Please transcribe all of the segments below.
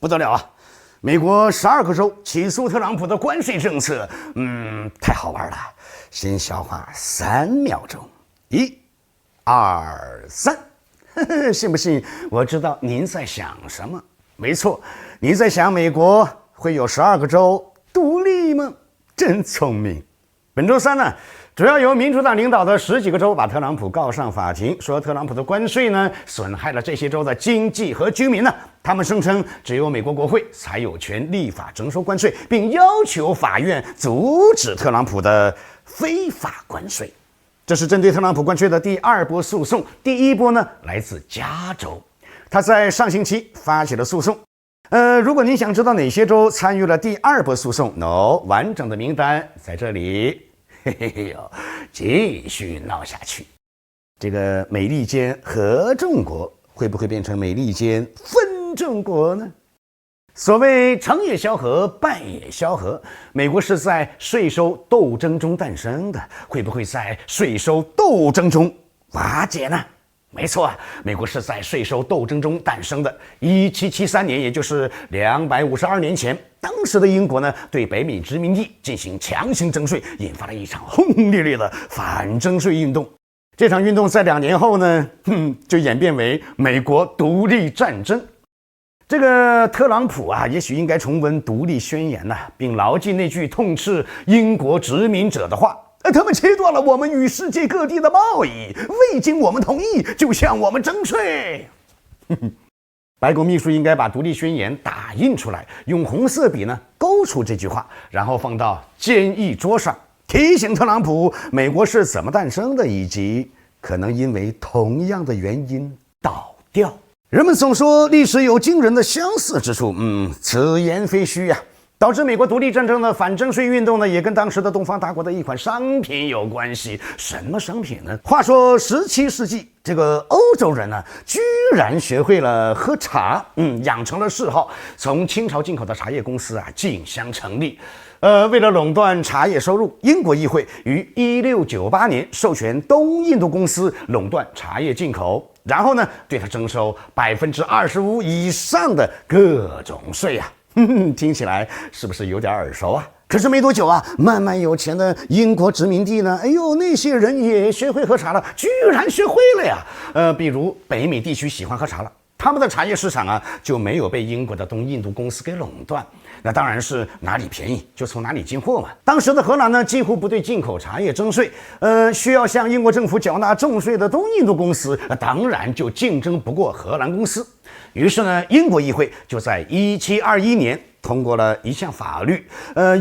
不得了啊！美国12个州起诉特朗普的关税政策，太好玩了。先消化3秒钟，1、2、3，信不信？我知道您在想什么。没错，你在想美国会有12个州独立吗？真聪明。本周三呢，主要由民主党领导的10几个州把特朗普告上法庭，说特朗普的关税呢损害了这些州的经济和居民呢。他们声称只有美国国会才有权立法征收关税，并要求法院阻止特朗普的非法关税。这是针对特朗普关税的第2波诉讼，第1波呢来自加州，他在上星期发起了诉讼。如果您想知道哪些州参与了第2波诉讼，完整的名单在这里。嘿嘿嘿哟，继续闹下去。这个美利坚合众国会不会变成美利坚分众国呢？所谓成也萧何，败也萧何，美国是在税收斗争中诞生的，会不会在税收斗争中瓦解呢？没错啊，美国是在税收斗争中诞生的。1773年，也就是252年前，当时的英国呢，对北美殖民地进行强行征税，引发了一场轰轰烈烈的反征税运动。这场运动在2年后呢，就演变为美国独立战争。这个特朗普啊，也许应该重温独立宣言呐，并牢记那句痛斥英国殖民者的话。他们切断了我们与世界各地的贸易，未经我们同意就向我们征税。白宫秘书应该把独立宣言打印出来，用红色笔呢勾出这句话，然后放到监议桌上，提醒特朗普美国是怎么诞生的，以及可能因为同样的原因倒掉。人们总说历史有惊人的相似之处，此言非虚呀。导致美国独立战争的反征税运动呢，也跟当时的东方大国的一款商品有关系。什么商品呢？话说17世纪，这个欧洲人呢，居然学会了喝茶，养成了嗜好。从清朝进口的茶叶公司啊，竞相成立。为了垄断茶叶收入，英国议会于1698年授权东印度公司垄断茶叶进口，然后呢，对它征收25%以上的各种税啊。听起来是不是有点耳熟啊？可是没多久啊，慢慢有钱的英国殖民地呢，那些人也学会喝茶了，居然学会了呀！比如北美地区喜欢喝茶了，他们的茶叶市场啊就没有被英国的东印度公司给垄断。那当然是哪里便宜就从哪里进货嘛。当时的荷兰呢，几乎不对进口茶叶征税，需要向英国政府缴纳重税的东印度公司，当然就竞争不过荷兰公司。于是呢，英国议会就在1721年通过了一项法律，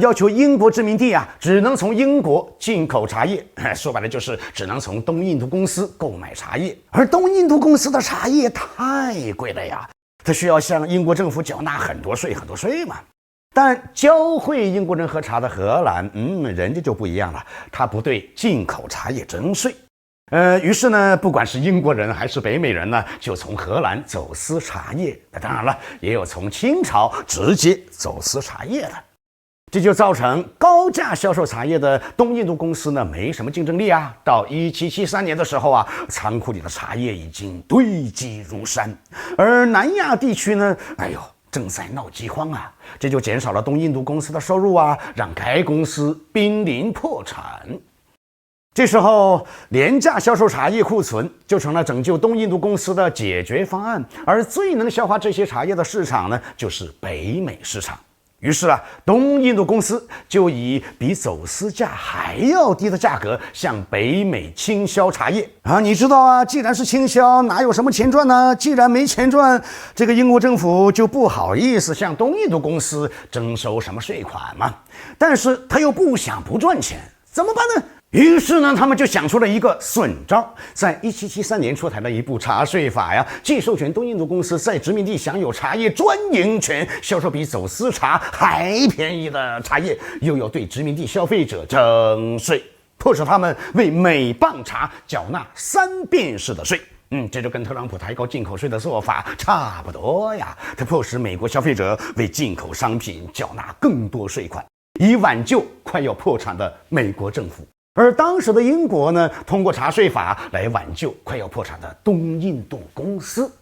要求英国殖民地啊只能从英国进口茶叶，说白了就是只能从东印度公司购买茶叶，而东印度公司的茶叶太贵了呀，它需要向英国政府缴纳很多税嘛。但教会英国人喝茶的荷兰，人家就不一样了，他不对进口茶叶征税。于是呢，不管是英国人还是北美人呢，就从荷兰走私茶叶。那当然了，也有从清朝直接走私茶叶的。这就造成高价销售茶叶的东印度公司呢，没什么竞争力啊。到1773年的时候啊，仓库里的茶叶已经堆积如山，而南亚地区呢，正在闹饥荒啊，这就减少了东印度公司的收入啊，让该公司濒临破产。这时候，廉价销售茶叶库存就成了拯救东印度公司的解决方案，而最能消化这些茶叶的市场呢，就是北美市场。于是啊，东印度公司就以比走私价还要低的价格向北美倾销茶叶啊！你知道啊，既然是倾销，哪有什么钱赚呢？既然没钱赚，这个英国政府就不好意思向东印度公司征收什么税款嘛。但是他又不想不赚钱，怎么办呢？于是呢，他们就想出了一个损招，在1773年出台了一部茶税法呀，既授权东印度公司在殖民地享有茶叶专营权，销售比走私茶还便宜的茶叶，又要对殖民地消费者征税，迫使他们为每磅茶缴纳3便士的税。这就跟特朗普抬高进口税的做法差不多呀。他迫使美国消费者为进口商品缴纳更多税款，以挽救快要破产的美国政府。而当时的英国呢，通过茶税法来挽救快要破产的东印度公司。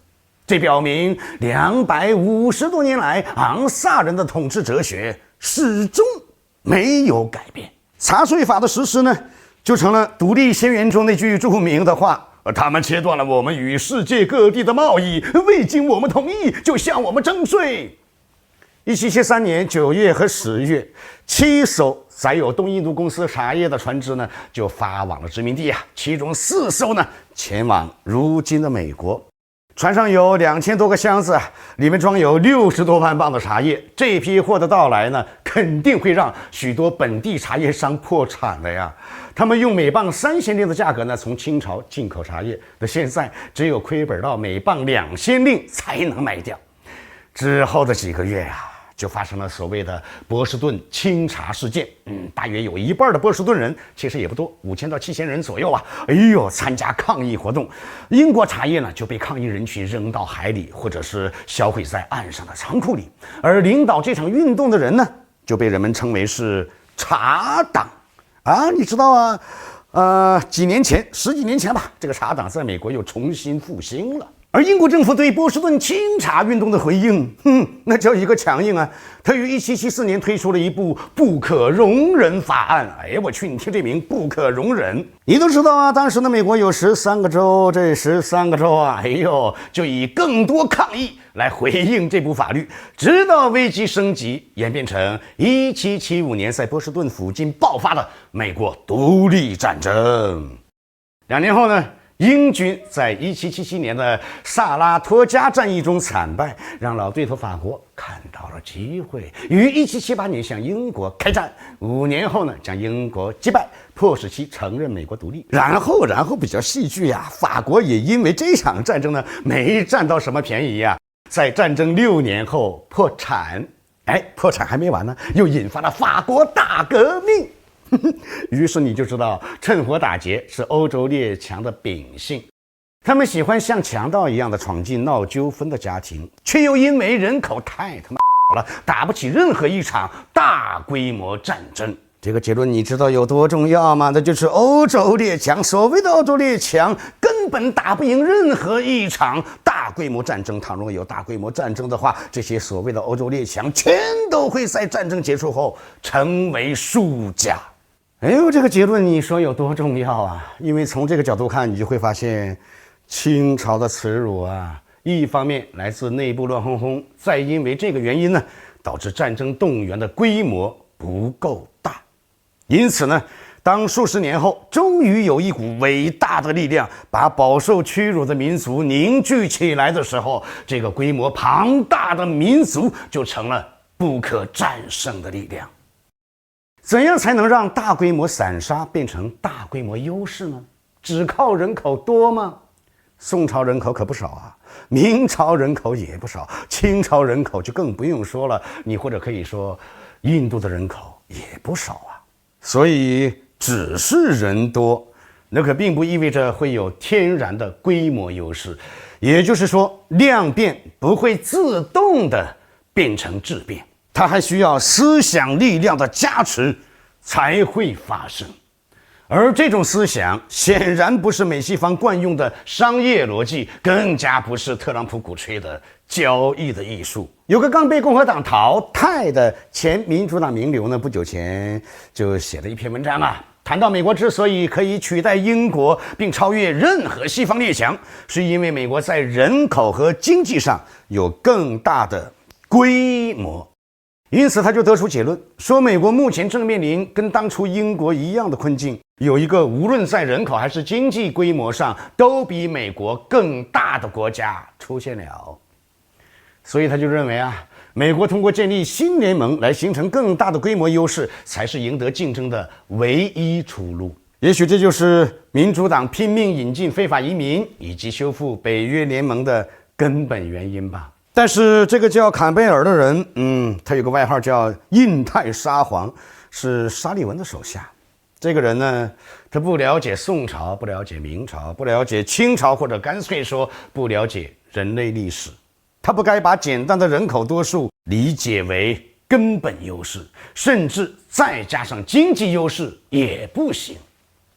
这表明250多年来昂萨人的统治哲学始终没有改变。茶税法的实施呢，就成了独立宣言中那句著名的话：他们切断了我们与世界各地的贸易，未经我们同意就向我们征税。1773年9月和10月，7艘载有东印度公司茶叶的船只呢，就发往了殖民地啊。其中4艘呢，前往如今的美国。船上有2000多个箱子，里面装有60多万磅的茶叶。这批货的到来呢，肯定会让许多本地茶叶商破产的呀。他们用每磅3先令的价格呢，从清朝进口茶叶，那现在只有亏本到每磅2先令才能卖掉。之后的几个月呀，就发生了所谓的波士顿清茶事件。大约有一半的波士顿人，其实也不多，5000到7000人左右啊。参加抗议活动，英国茶叶呢就被抗议人群扔到海里，或者是销毁在岸上的仓库里。而领导这场运动的人呢，就被人们称为是茶党啊。你知道啊，十几年前吧，这个茶党在美国又重新复兴了。而英国政府对波士顿清茶运动的回应，那叫一个强硬啊！他于1774年推出了一部不可容忍法案。我去，你听这名不可容忍！你都知道啊，当时的美国有13个州，这13个州啊，就以更多抗议来回应这部法律，直到危机升级，演变成1775年在波士顿附近爆发的美国独立战争。2年后呢，英军在1777年的萨拉托加战役中惨败，让老对头法国看到了机会，于1778年向英国开战。5年后呢，将英国击败，迫使其承认美国独立。然后比较戏剧呀，法国也因为这场战争呢，没占到什么便宜呀，在战争6年后破产。破产还没完呢，又引发了法国大革命。于是你就知道，趁火打劫是欧洲列强的秉性。他们喜欢像强盗一样的闯进闹纠纷的家庭，却又因为人口太他妈了，打不起任何一场大规模战争。这个结论你知道有多重要吗？那就是欧洲列强，所谓的欧洲列强根本打不赢任何一场大规模战争。倘若有大规模战争的话，这些所谓的欧洲列强全都会在战争结束后成为输家。这个结论你说有多重要啊？因为从这个角度看，你就会发现清朝的耻辱啊，一方面来自内部乱哄哄，再因为这个原因呢，导致战争动员的规模不够大。因此呢，当数十年后，终于有一股伟大的力量把饱受屈辱的民族凝聚起来的时候，这个规模庞大的民族就成了不可战胜的力量。怎样才能让大规模散沙变成大规模优势呢？只靠人口多吗？宋朝人口可不少啊，明朝人口也不少，清朝人口就更不用说了。你或者可以说，印度的人口也不少啊。所以，只是人多，那可并不意味着会有天然的规模优势。也就是说，量变不会自动的变成质变。它还需要思想力量的加持才会发生，而这种思想显然不是美西方惯用的商业逻辑，更加不是特朗普鼓吹的交易的艺术。有个刚被共和党淘汰的前民主党名流呢，不久前就写了一篇文章啊，谈到美国之所以可以取代英国并超越任何西方列强，是因为美国在人口和经济上有更大的规模。因此他就得出结论，说美国目前正面临跟当初英国一样的困境，有一个无论在人口还是经济规模上都比美国更大的国家出现了。所以他就认为啊，美国通过建立新联盟来形成更大的规模优势，才是赢得竞争的唯一出路。也许这就是民主党拼命引进非法移民以及修复北约联盟的根本原因吧。但是这个叫坎贝尔的人，他有个外号叫印太沙皇，是沙利文的手下。这个人呢，他不了解宋朝，不了解明朝，不了解清朝，或者干脆说不了解人类历史。他不该把简单的人口多数理解为根本优势，甚至再加上经济优势也不行。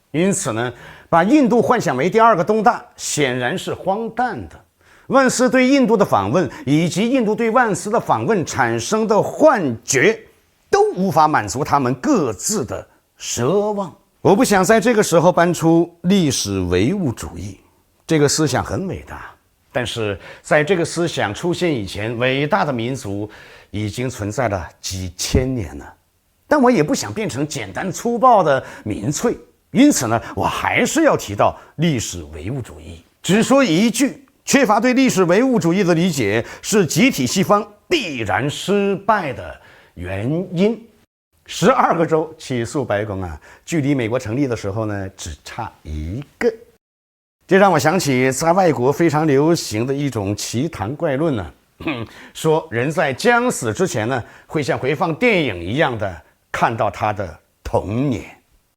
因此呢，把印度幻想为第二个东大，显然是荒诞的。万斯对印度的访问以及印度对万斯的访问产生的幻觉，都无法满足他们各自的奢望。我不想在这个时候搬出历史唯物主义，这个思想很伟大，但是在这个思想出现以前，伟大的民族已经存在了几千年了。但我也不想变成简单粗暴的民粹，因此呢，我还是要提到历史唯物主义。只说一句，缺乏对历史唯物主义的理解是集体西方必然失败的原因。12个州起诉白宫啊，距离美国成立的时候呢，只差一个。这让我想起在外国非常流行的一种奇谈怪论呢，说人在将死之前呢，会像回放电影一样的看到他的童年。